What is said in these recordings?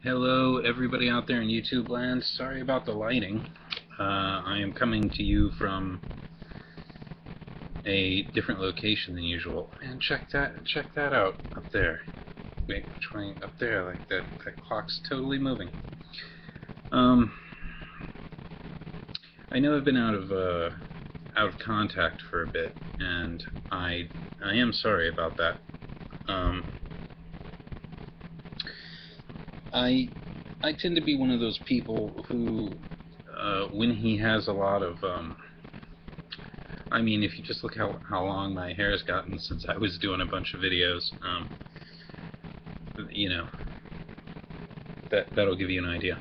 Hello everybody out there in YouTube land. Sorry about the lighting. I am coming to you from a different location than usual. And check that out up there. Wait, which way? Up there, like that clock's totally moving. I know I've been out of contact for a bit, and I am sorry about that. I tend to be one of those people who, when he has a lot of, I mean, if you just look how long my hair has gotten since I was doing a bunch of videos, you know, that'll give you an idea.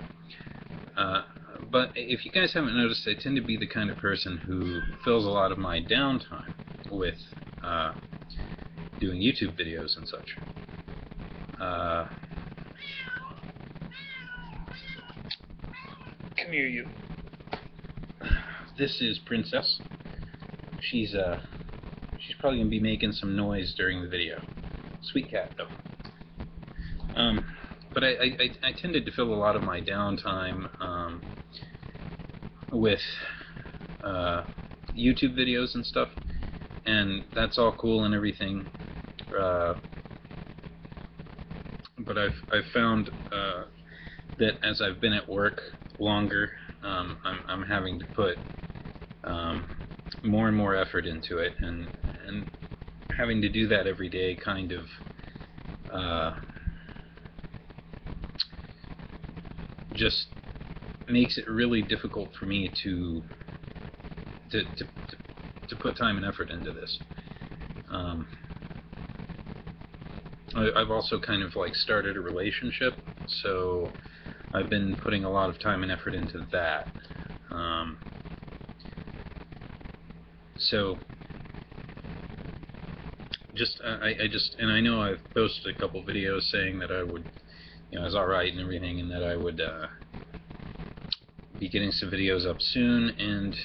But if you guys haven't noticed, I tend to be the kind of person who fills a lot of my downtime with doing YouTube videos and such. Come here, you. This is Princess. She's probably gonna be making some noise during the video. Sweet cat, though. But I tended to fill a lot of my downtime with YouTube videos and stuff, and that's all cool and everything. But I've found that as I've been at work longer, I'm having to put more and more effort into it, and having to do that every day kind of just makes it really difficult for me to put time and effort into this. I've also kind of like started a relationship, so I've been putting a lot of time and effort into that. So and I know I've posted a couple videos saying that I would, I was alright and everything, and that I would be getting some videos up soon, and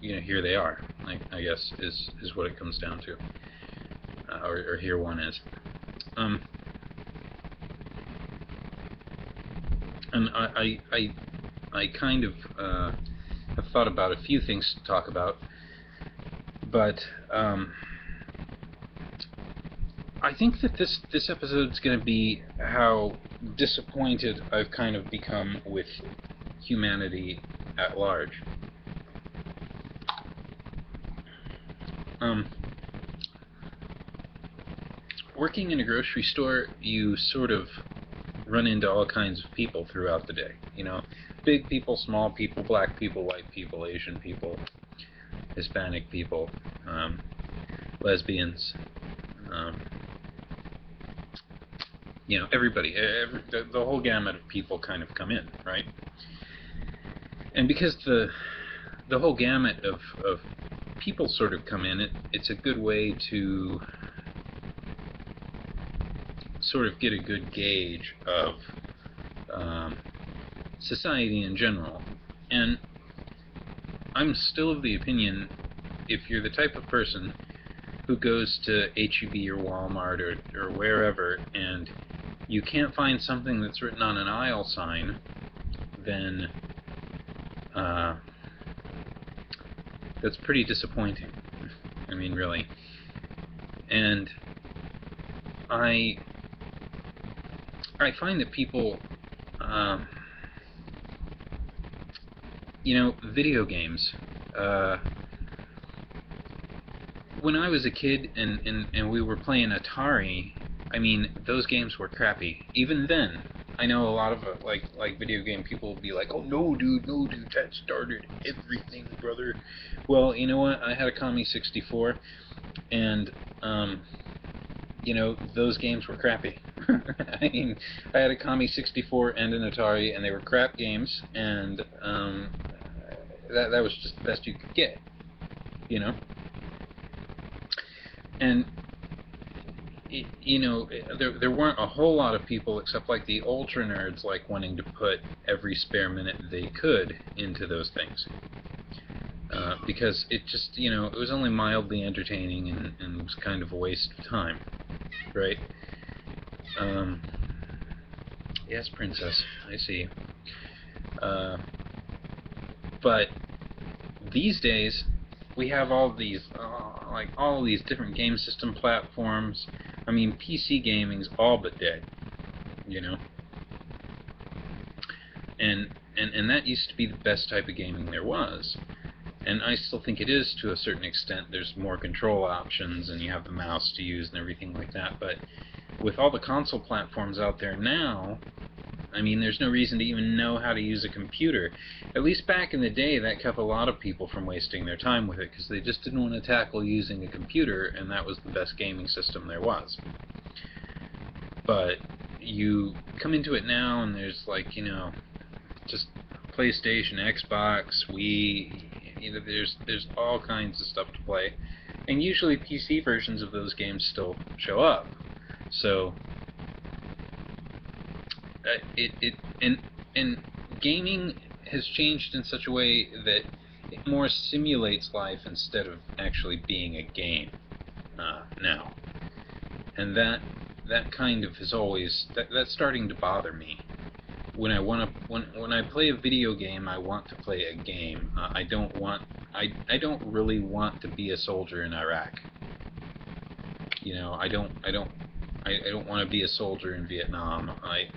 here they are. I guess is what it comes down to, or here one is. And I kind of have thought about a few things to talk about, but I think that this episode's going to be how disappointed I've kind of become with humanity at large. Working in a grocery store, you sort of run into all kinds of people throughout the day. Big people, small people, black people, white people, Asian people, Hispanic people, lesbians, everybody, the whole gamut of people kind of come in, right? And because the whole gamut of people sort of come in, it's a good way to sort of get a good gauge of society in general. And I'm still of the opinion, if you're the type of person who goes to H-E-B or Walmart or wherever, and you can't find something that's written on an aisle sign, then that's pretty disappointing. I mean, really. And I find that people, video games, when I was a kid and we were playing Atari, I mean, those games were crappy. Even then, I know a lot of like video game people will be like, "Oh no, dude, that started everything, brother." Well, you know what? I had a Commie 64, and those games were crappy. I mean, I had a Commie 64 and an Atari, and they were crap games, and that was just the best you could get, And there weren't a whole lot of people, except like the ultra nerds, like wanting to put every spare minute they could into those things, because it just, it was only mildly entertaining and was kind of a waste of time, right? Yes, princess. I see. Uh, but these days, we have all these, like all these different game system platforms. I mean, PC gaming's all but dead, you know. And that used to be the best type of gaming there was. And I still think it is to a certain extent. There's more control options, and you have the mouse to use and everything like that. But with all the console platforms out there now, I mean, there's no reason to even know how to use a computer. At least back in the day, that kept a lot of people from wasting their time with it, because they just didn't want to tackle using a computer, and that was the best gaming system there was. But you come into it now, and there's like, you know, just PlayStation, Xbox, Wii, you know, there's all kinds of stuff to play. And usually PC versions of those games still show up. So and gaming has changed in such a way that it more simulates life instead of actually being a game now. And that kind of is always that's starting to bother me. When I play a video game, I want to play a game. I don't really want to be a soldier in Iraq. You know, I don't want to be a soldier in Vietnam. I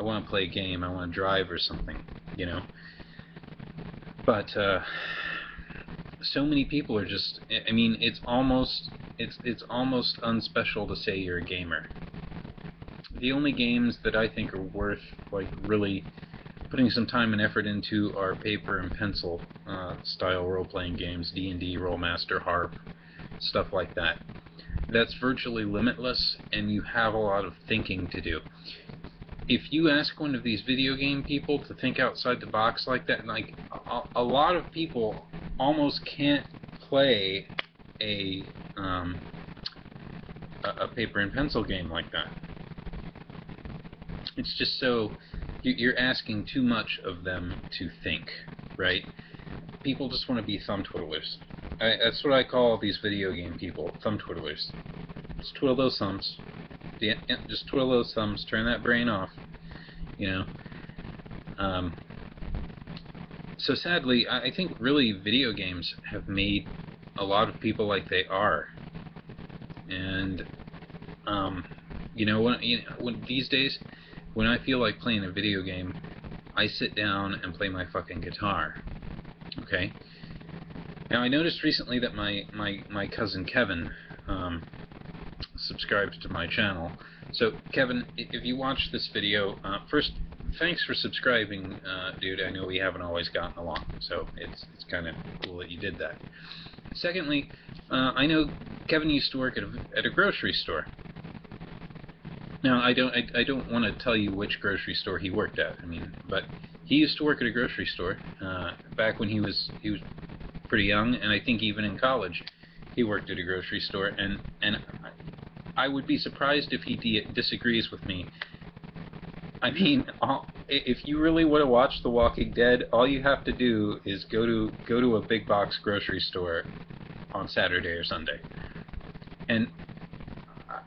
want to play a game. I want to drive or something, you know. But so many people are just. I mean, it's almost unspecial to say you're a gamer. The only games that I think are worth like really putting some time and effort into are paper and pencil style role-playing games, D&D, Rollmaster, Harp, stuff like that. That's virtually limitless, and you have a lot of thinking to do. If you ask one of these video game people to think outside the box like that, like a lot of people almost can't play a paper and pencil game like that. It's just so you're asking too much of them to think, right? People just want to be thumb twiddlers. That's what I call these video game people, thumb twiddlers. Just twiddle those thumbs. Just twiddle those thumbs. Turn that brain off. You know. So sadly, I think really video games have made a lot of people like they are. And you know, when these days, when I feel like playing a video game, I sit down and play my fucking guitar. Okay. Now I noticed recently that my cousin Kevin subscribed to my channel. So Kevin, if you watch this video, first, thanks for subscribing, dude. I know we haven't always gotten along, so it's kind of cool that you did that. Secondly, I know Kevin used to work at a grocery store. Now I don't want to tell you which grocery store he worked at. I mean, but he used to work at a grocery store back when he was pretty young, and I think even in college he worked at a grocery store. And I would be surprised if he disagrees with me. I mean, if you really want to watch The Walking Dead, all you have to do is go to a big box grocery store on Saturday or Sunday. And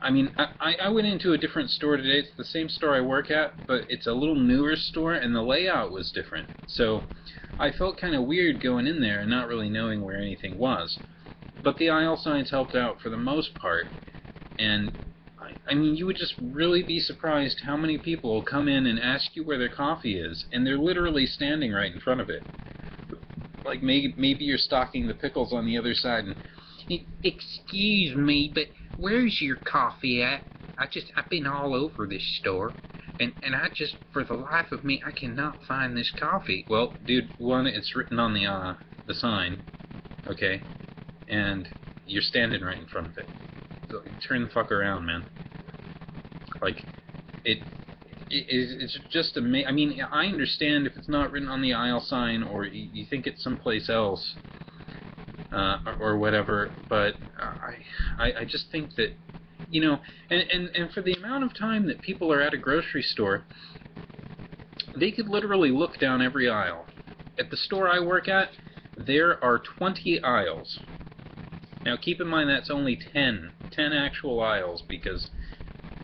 I mean, I went into a different store today. It's the same store I work at, but it's a little newer store, and the layout was different. So I felt kind of weird going in there and not really knowing where anything was. But the aisle signs helped out for the most part. And I mean, you would just really be surprised how many people will come in and ask you where their coffee is, and they're literally standing right in front of it. Like maybe you're stocking the pickles on the other side, and excuse me, but where's your coffee at? I've been all over this store, and I just, for the life of me, I cannot find this coffee. Well, dude, one, it's written on the sign, okay, and you're standing right in front of it. So turn the fuck around, man. Like, it's just amazing. I mean, I understand if it's not written on the aisle sign, or you think it's someplace else, or whatever, but I just think that, you know, and for the amount of time that people are at a grocery store, they could literally look down every aisle. At the store I work at, there are 20 aisles. Now keep in mind that's only 10 actual aisles, because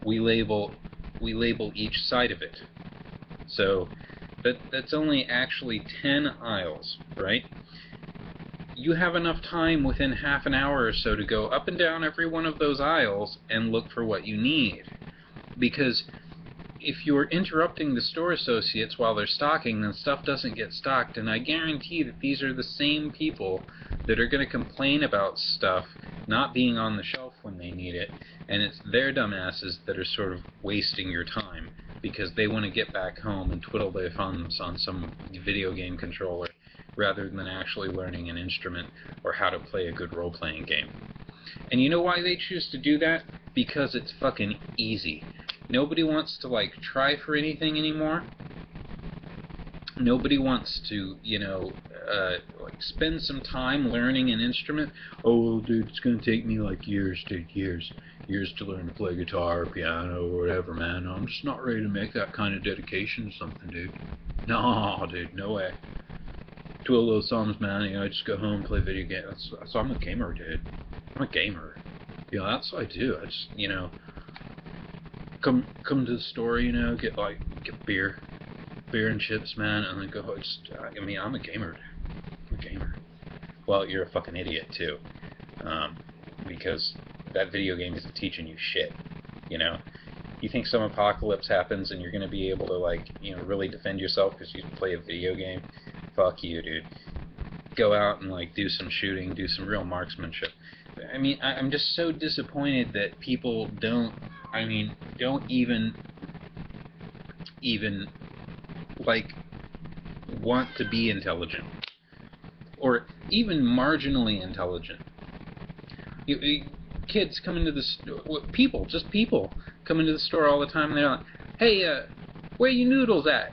we label we label each side of it. So that's only actually 10 aisles, right? You have enough time within half an hour or so to go up and down every one of those aisles and look for what you need. Because if you're interrupting the store associates while they're stocking, then stuff doesn't get stocked, and I guarantee that these are the same people that are going to complain about stuff not being on the shelf when they need it, and it's their dumbasses that are sort of wasting your time because they want to get back home and twiddle their thumbs on some video game controller rather than actually learning an instrument or how to play a good role-playing game. And you know why they choose to do that? Because it's fucking easy. Nobody wants to, like, try for anything anymore. Nobody wants to, you know, like, spend some time learning an instrument. Oh, well, dude, it's going to take me, like, years, dude, years to learn to play guitar or piano or whatever, man. I'm just not ready to make that kind of dedication to something, dude. No, dude, no way. Twiddle those thumbs, man. You know, I just go home and play video games. So I'm a gamer, dude. I'm a gamer. You know, that's what I do. I just, you know, come to the store, you know, get beer and chips, man, and then go. I mean, I'm a gamer. I'm a gamer. Well, you're a fucking idiot too, because that video game isn't teaching you shit. You know, you think some apocalypse happens and you're gonna be able to, like, you know, really defend yourself because you play a video game? Fuck you, dude. Go out and, like, do some shooting, do some real marksmanship. I mean, I'm just so disappointed that people don't even like want to be intelligent or even marginally intelligent. Kids come into the store, people come into the store all the time and they're like, hey, where you noodles at?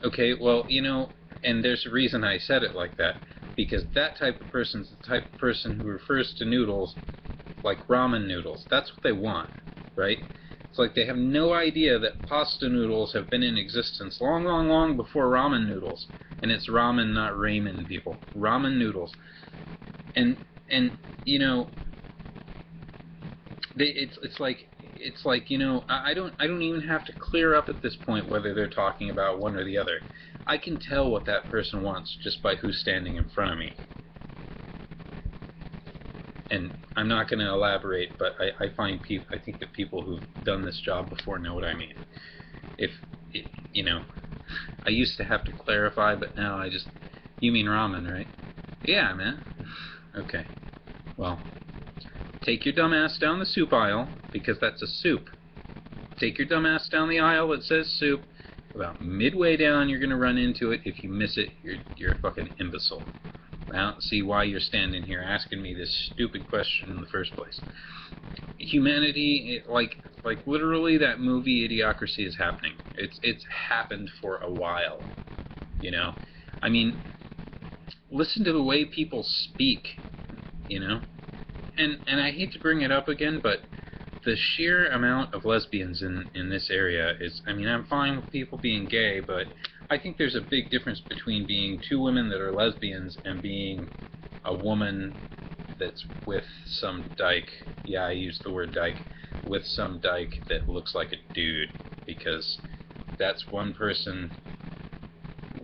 Okay, well, you know, and there's a reason I said it like that, because that type of person's the type of person who refers to noodles like ramen noodles. That's what they want, right? It's like they have no idea that pasta noodles have been in existence long, long, long before ramen noodles. And it's ramen, not ramen, people. Ramen noodles. And you know, it's like, you know, I don't even have to clear up at this point whether they're talking about one or the other. I can tell what that person wants just by who's standing in front of me. And I'm not going to elaborate, but I think that people who've done this job before know what I mean. You know, I used to have to clarify, but now you mean ramen, right? Yeah, man. Okay. Well, take your dumb ass down the soup aisle, because that's a soup. Take your dumb ass down the aisle that says soup. About midway down, you're going to run into it. If you miss it, you're a fucking imbecile. I don't see why you're standing here asking me this stupid question in the first place. Humanity, like literally, that movie Idiocracy is happening. It's happened for a while, you know. I mean, listen to the way people speak, you know. And I hate to bring it up again, but the sheer amount of lesbians in this area is, I mean, I'm fine with people being gay, but I think there's a big difference between being two women that are lesbians and being a woman that's with some dyke. Yeah, I used the word dyke. With some dyke that looks like a dude, because that's one person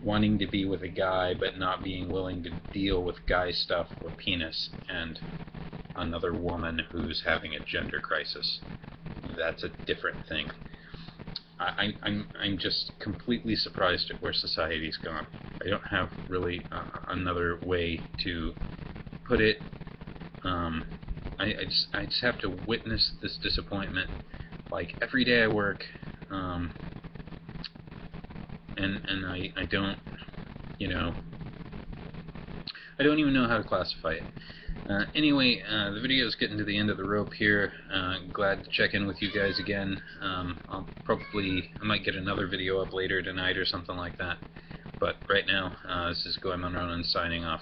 wanting to be with a guy but not being willing to deal with guy stuff or penis, and another woman who's having a gender crisis. That's a different thing. I'm just completely surprised at where society's gone. I don't have really another way to put it. I just have to witness this disappointment, like, every day I work, and I don't, you know, I don't even know how to classify it. Anyway, the video is getting to the end of the rope here. Glad to check in with you guys again. I might get another video up later tonight or something like that. But right now, this is goemonronin signing off.